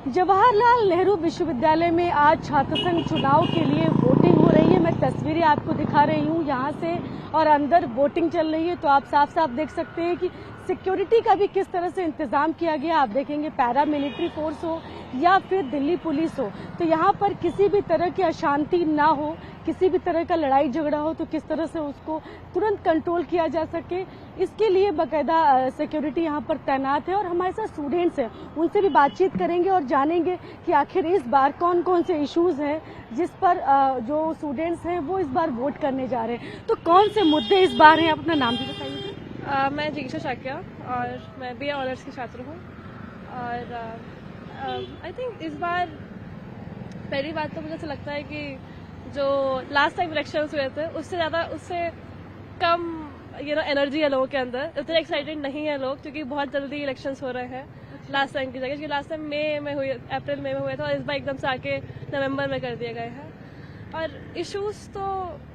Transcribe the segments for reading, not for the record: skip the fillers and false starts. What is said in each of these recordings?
जवाहरलाल नेहरू विश्वविद्यालय में आज छात्र संघ चुनाव के लिए वोटिंग हो रही है। मैं तस्वीरें आपको दिखा रही हूँ यहाँ से, और अंदर वोटिंग चल रही है तो आप साफ साफ देख सकते हैं कि सिक्योरिटी का भी किस तरह से इंतजाम किया गया। आप देखेंगे पैरामिलिट्री फोर्स हो या फिर दिल्ली पुलिस हो, तो यहाँ पर किसी भी तरह की अशांति ना हो, किसी भी तरह का लड़ाई झगड़ा हो तो किस तरह से उसको तुरंत कंट्रोल किया जा सके, इसके लिए बाकायदा सिक्योरिटी यहाँ पर तैनात है। और हमारे साथ स्टूडेंट्स हैं, उनसे भी बातचीत करेंगे और जानेंगे कि आखिर इस बार कौन कौन से इश्यूज हैं जिस पर जो स्टूडेंट्स हैं वो इस बार वोट करने जा रहे हैं। तो कौन से मुद्दे इस बार हैं, अपना नाम भी बताइए। मैं जिज्ञासा शाक्या और मैं बीए ऑनर्स की छात्र हूँ। और आई थिंक इस बार पहली बात तो मुझे ऐसा लगता है कि जो लास्ट टाइम इलेक्शंस हुए थे उससे कम एनर्जी है लोगों के अंदर। उतने एक्साइटेड नहीं है लोग, क्योंकि बहुत जल्दी इलेक्शंस हो रहे हैं लास्ट टाइम की जगह। क्योंकि लास्ट टाइम अप्रैल मई में हुए थे और इस बार एकदम से आके नवंबर में कर दिए गए हैं। और इश्यूज तो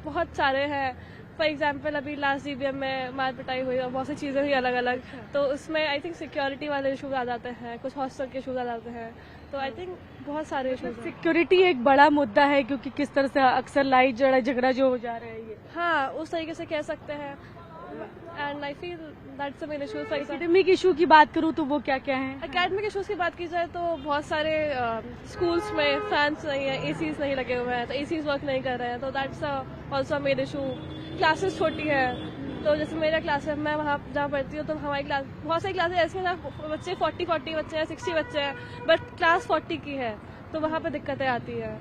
बहुत सारे हैं। फॉर एग्जाम्पल अभी लास्ट जीबीएम में मार पिटाई हुई और बहुत सी चीज़ें हुई अलग अलग, तो उसमें आई थिंक सिक्योरिटी वाले इशूज आ जाते हैं, कुछ हॉस्टल के इशूज आ जाते हैं। तो आई थिंक बहुत सारे इशूज। सिक्योरिटी एक बड़ा मुद्दा है, क्योंकि किस तरह से अक्सर लड़ाई झगड़ा जो हो जा रहा है ये। हाँ, उस तरीके से कह सकते हैं। And I feel that's the main issue. Academic issue की बात करूँ तो वो क्या क्या है? एकेडमिक इशूज की बात की जाए तो बहुत सारे स्कूल्स में फैंस नहीं है, एसीज नहीं लगे हुए हैं, तो एसीज वर्क नहीं कर रहे हैं, तो that's also main issue. Classes छोटी है, तो जैसे मेरा क्लास है, मैं वहाँ जहाँ पढ़ती हूँ तो हमारी क्लास बहुत सारी क्लासेस ऐसी हैं जहाँ बच्चे 40 बच्चे हैं, 60 बच्चे हैं, बट क्लास 40 की है, तो वहाँ पे दिक्कतें आती है।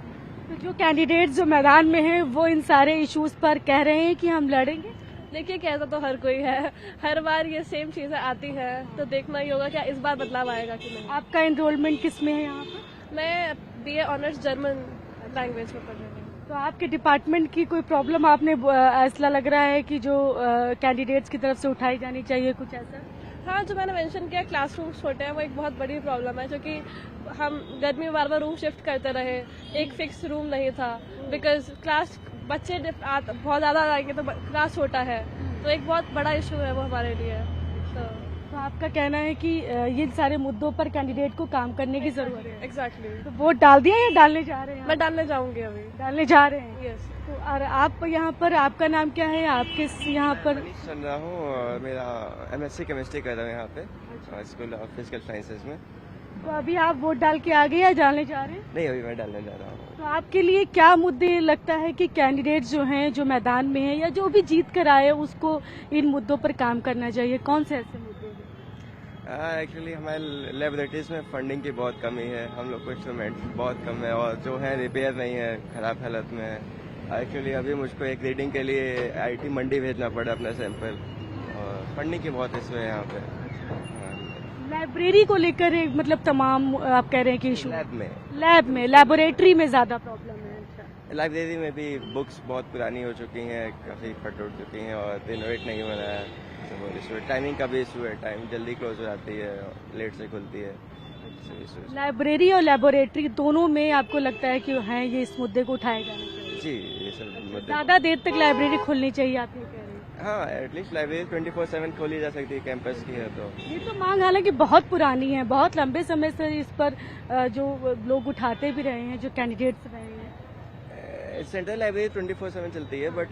तो जो कैंडिडेट्स जो मैदान में हैं वो इन सारे इश्यूज पर कह रहे हैं कि हम लड़ेंगे। देखिए, कहता तो हर कोई है, हर बार ये सेम चीजें आती है, तो देखना ही होगा क्या इस बार बदलाव आएगा कि नहीं। आपका एनरोलमेंट किस में है यहाँ पर? मैं बीए ऑनर्स जर्मन लैंग्वेज में पढ़ रही हूँ। तो आपके डिपार्टमेंट की कोई प्रॉब्लम आपने ऐसा लग रहा है कि जो कैंडिडेट्स की तरफ से उठाई जानी चाहिए, कुछ ऐसा? हाँ, जो मैंने मेंशन किया क्लासरूम छोटे हैं, वो एक बहुत बड़ी प्रॉब्लम है, क्योंकि हम गर्मी में बार बार रूम शिफ्ट करते रहे, एक फिक्स रूम नहीं था। बिकॉज क्लास बच्चे बहुत ज़्यादा आएंगे तो क्लास छोटा है, तो एक बहुत बड़ा इशू है वो हमारे लिए। तो आपका कहना है कि ये सारे मुद्दों पर कैंडिडेट को काम करने की जरूरत है। एग्जैक्टली। तो वोट डाल दिया या डालने जा रहे हैं? मैं डालने जाऊंगी अभी। डालने जा रहे हैं? यस। तो और आप यहाँ पर, आपका नाम क्या है? आप किस यहाँ पर? चल रहा हूँ, मेरा एमएससी केमिस्ट्री कर रहा हूँ यहाँ पे स्कूल ऑफ फिजिकल साइंसेज में। तो अभी आप वोट डाल के आ गए या डालने जा रहे हैं? नहीं, अभी मैं डालने जा रहा हूँ। तो आपके लिए क्या मुद्दे लगता है कि कैंडिडेट्स जो हैं, जो मैदान में हैं या जो भी जीत कर आए, उसको इन मुद्दों पर काम करना चाहिए? कौन से ऐसे मुद्दे हैं? एक्चुअली हमारे लेबोरेटरीज में फंडिंग की बहुत कमी है, हम लोग को इंस्ट्रूमेंट बहुत कम है और जो है रिपेयर नहीं है, खराब हालत में है। एक्चुअली अभी मुझको एक रीडिंग के लिए आईटी मंडी भेजना पड़ा अपना सैंपल, और फंडिंग की बहुत इशू है यहाँ पे। लाइब्रेरी को लेकर मतलब तमाम आप कह रहे हैं कि इशू लैब में लेबोरेटरी में ज्यादा प्रॉब्लम है। अच्छा। लाइब्रेरी में भी बुक्स बहुत पुरानी हो चुकी हैं, काफ़ी फट उठ चुकी हैं और रिनोवेट नहीं हो रहा है, तो वो इशू है। टाइमिंग का भी इशू है, टाइम जल्दी क्लोज हो जाती है, लेट से खुलती है। लाइब्रेरी और लेबोरेटरी दोनों में आपको लगता है कि है ये इस मुद्दे को उठाया जाना चाहिए? जी, ये सब मुद्दे। ज्यादा देर तक लाइब्रेरी खोलनी चाहिए, आप ये कह रहे हैं? हाँ, एटलीस्ट लाइब्रेरी 24/7 खोली जा सकती है, कैंपस की है तो। ये तो मांग हालांकि बहुत पुरानी है, बहुत लंबे समय से इस पर जो लोग उठाते भी रहे हैं, जो कैंडिडेट्स रहे हैं। सेंट्रल लाइब्रेरी 24/7 चलती है, बट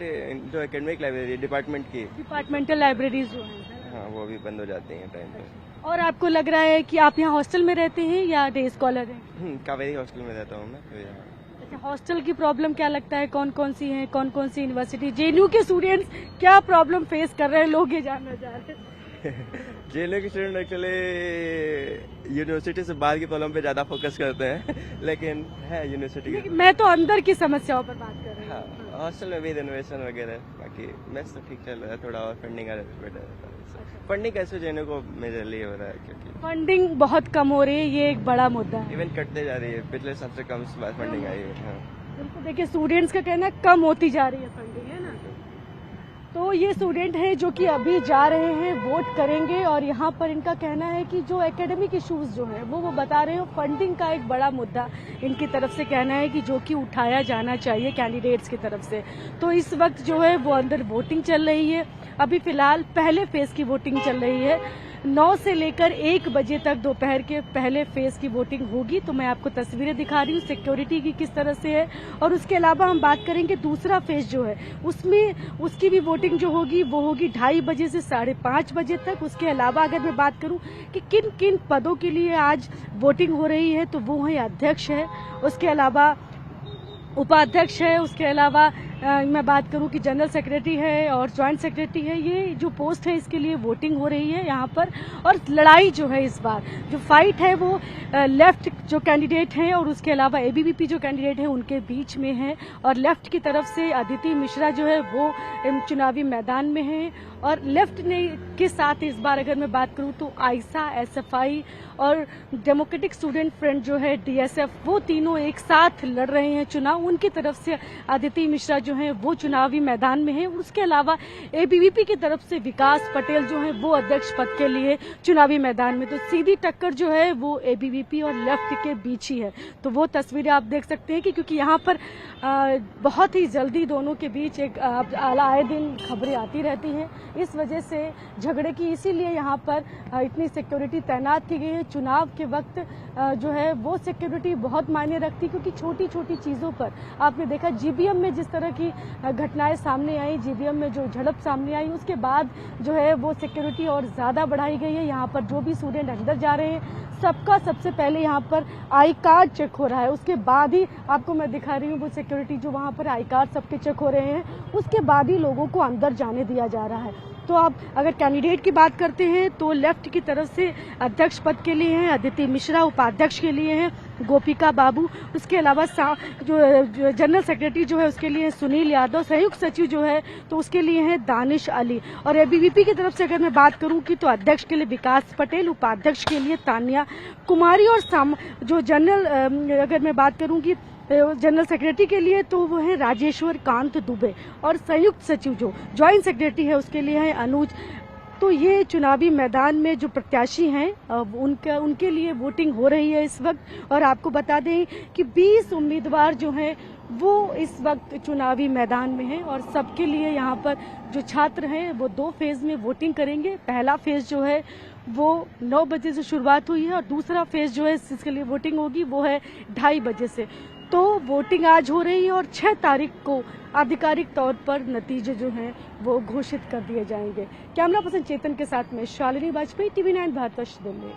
जो एकेडमिक लाइब्रेरी डिपार्टमेंटल लाइब्रेरीज जो हैं, हाँ, वो भी बंद हो जाती हैं टाइम पे। और आपको लग रहा है कि आप यहाँ हॉस्टल में रहते हैं या डे स्कॉलर हैं? कावेरी हॉस्टल में रहता हूँ मैं तो यहाँ। अच्छा, हॉस्टल की प्रॉब्लम क्या लगता है, कौन कौन सी है, कौन कौन सी यूनिवर्सिटी, जेएनयू के स्टूडेंट्स क्या प्रॉब्लम फेस कर रहे हैं, लोग ये जानना चाह रहे हैं? जेएनयू के स्टूडेंट एक्चुअली यूनिवर्सिटी से बाहर की प्रॉब्लम पे ज्यादा फोकस करते हैं, लेकिन है यूनिवर्सिटी की। मैं तो अंदर की समस्याओं पर बात कर रही हूँ। हाँ, हॉस्टल में भी रिनोवेशन वगैरह, बाकी मेस तो ठीक चल रहा है, थोड़ा और फंडिंग आ रहा है, बेटर रहता है। फंडिंग कैसे जेएनयू को मेजरली हो रहा है, क्योंकि फंडिंग बहुत कम हो रही है, ये एक बड़ा मुद्दा है। इवन कटते जा रही है, पिछले साल से कम फंडिंग आई है। हाँ, बिल्कुल। देखिए, स्टूडेंट्स का कहना है कम होती जा रही है फंडिंग, है ना? तो ये स्टूडेंट हैं जो कि अभी जा रहे हैं, वोट करेंगे, और यहाँ पर इनका कहना है कि जो एकेडमिक इश्यूज जो हैं वो बता रहे हो, फंडिंग का एक बड़ा मुद्दा इनकी तरफ से कहना है कि जो कि उठाया जाना चाहिए कैंडिडेट्स की तरफ से। तो इस वक्त जो है वो अंदर वोटिंग चल रही है, अभी फिलहाल पहले फेज की वोटिंग चल रही है। 9 से लेकर 1 बजे तक दोपहर के पहले फेज की वोटिंग होगी। तो मैं आपको तस्वीरें दिखा रही हूँ सिक्योरिटी की किस तरह से है। और उसके अलावा हम बात करेंगे दूसरा फेज जो है उसमें उसकी भी वोटिंग जो होगी वो होगी 2:30 बजे से 5:30 बजे तक। उसके अलावा अगर मैं बात करूं कि किन किन पदों के लिए आज वोटिंग हो रही है तो वो है अध्यक्ष है, उसके अलावा उपाध्यक्ष है, उसके अलावा मैं बात करूं कि जनरल सेक्रेटरी है और ज्वाइंट सेक्रेटरी है। ये जो पोस्ट है इसके लिए वोटिंग हो रही है यहाँ पर। और लड़ाई जो है इस बार जो फाइट है वो लेफ्ट जो कैंडिडेट हैं और उसके अलावा एबीवीपी जो कैंडिडेट है उनके बीच में है। और लेफ्ट की तरफ से अदिति मिश्रा जो है वो चुनावी मैदान में है। और लेफ्ट ने के साथ इस बार अगर मैं बात करूं तो आयशा, एसएफआई और डेमोक्रेटिक स्टूडेंट फ्रंट जो है डीएसएफ, वो तीनों एक साथ लड़ रहे हैं चुनाव। उनकी तरफ से अदिति मिश्रा जो है वो चुनावी मैदान में है। उसके अलावा एबीवीपी की तरफ से विकास पटेल जो है वो अध्यक्ष पद के लिए चुनावी मैदान में। तो सीधी टक्कर जो है वो एबीवीपी और लेफ्ट के बीच ही है। तो वो तस्वीरें आप देख सकते हैं कि क्योंकि यहाँ पर बहुत ही जल्दी दोनों के बीच एक आए दिन खबरें आती रहती हैं, इस वजह से झगड़े की इसीलिए यहाँ पर इतनी सिक्योरिटी तैनात की गई है। चुनाव के वक्त जो है वो सिक्योरिटी बहुत मायने रखती, क्योंकि छोटी छोटी चीजों पर आपने देखा जीबीएम में जिस तरह की घटनाएं सामने आई, जीबीएम में जो झड़प सामने आई, उसके बाद जो है वो सिक्योरिटी और ज्यादा बढ़ाई गई है। यहाँ पर जो भी स्टूडेंट अंदर जा रहे हैं सबका सबसे पहले यहाँ पर आई कार्ड चेक हो रहा है, उसके बाद ही आपको मैं दिखा रही हूँ वो सिक्योरिटी जो वहाँ पर आई कार्ड सबके चेक हो रहे हैं, उसके बाद ही लोगों को अंदर जाने दिया जा रहा है। तो आप अगर कैंडिडेट की बात करते हैं तो लेफ्ट की तरफ से अध्यक्ष पद के लिए हैं अदिति मिश्रा, उपाध्यक्ष के लिए हैं गोपिका बाबू, उसके अलावा जो जनरल सेक्रेटरी जो है उसके लिए सुनील यादव, संयुक्त सचिव जो है तो उसके लिए है दानिश अली। और एबीवीपी की तरफ से अगर मैं बात करूं कि तो अध्यक्ष के लिए विकास पटेल, उपाध्यक्ष के लिए तानिया कुमारी और जो जनरल अगर मैं बात करूं कि जनरल सेक्रेटरी के लिए तो वो है राजेश्वर कांत दुबे और संयुक्त सचिव जो ज्वाइंट सेक्रेटरी है उसके लिए है अनुज। तो ये चुनावी मैदान में जो प्रत्याशी हैं उनके लिए वोटिंग हो रही है इस वक्त। और आपको बता दें कि 20 उम्मीदवार जो हैं वो इस वक्त चुनावी मैदान में हैं और सबके लिए यहाँ पर जो छात्र हैं वो 2 फेज में वोटिंग करेंगे। पहला फेज जो है वो 9 बजे से शुरुआत हुई है और दूसरा फेज जो है जिसके लिए वोटिंग होगी वो है 2:30 बजे से। तो वोटिंग आज हो रही है और 6 तारीख को आधिकारिक तौर पर नतीजे जो हैं वो घोषित कर दिए जाएंगे। कैमरा पर्सन चेतन के साथ में शालिनी वाजपेयी, TV9 भारतवर्ष, दिल्ली।